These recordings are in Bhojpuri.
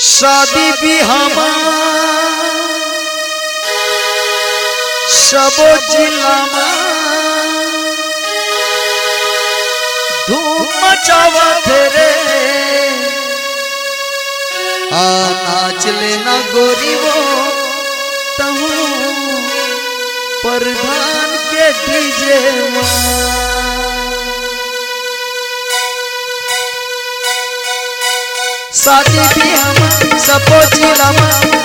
शादी भी हम सबो जिला धूम मचावत रे नाच लेना गोरी वो तहू प्रधान के डीजे शादी भी हम सबो जिला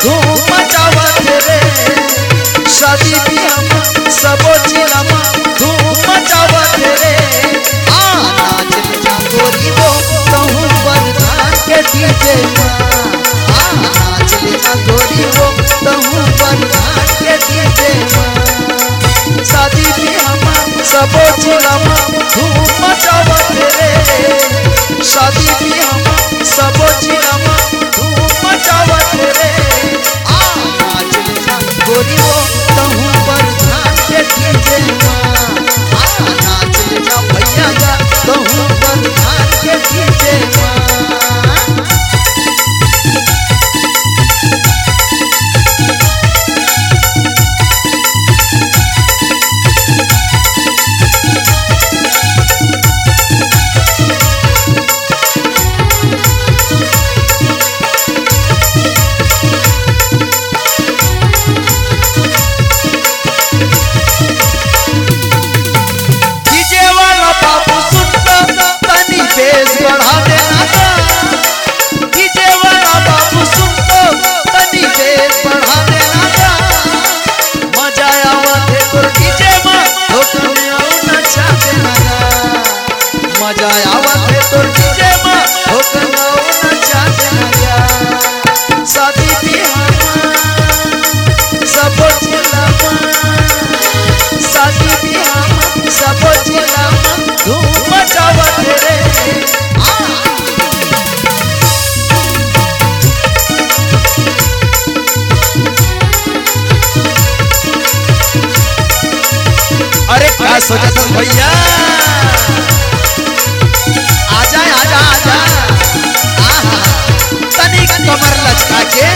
धूम मचावत रे शादी भी हम सबो जिला धूम मचावत रे नाच लेना गोरी वो तहू प्रधान के डीजे नाच लेना गोरी वो तहू प्रधान के डीजे शादी भी हम सबो जिला धूम मचावत रे शादी भी हम सबो जिला धूम मचावत रे नाच लेना गोरी वो तहू प्रधान के डीजे नाच लेना भैया जा तहू प्रधान के डीजे शादी भी हम सबो जिला शादी भी हम सबो जिला धूम मचावत रे अरे क्या सोचा तुम भैया आजा आजा आजा तनिक कमर लचका के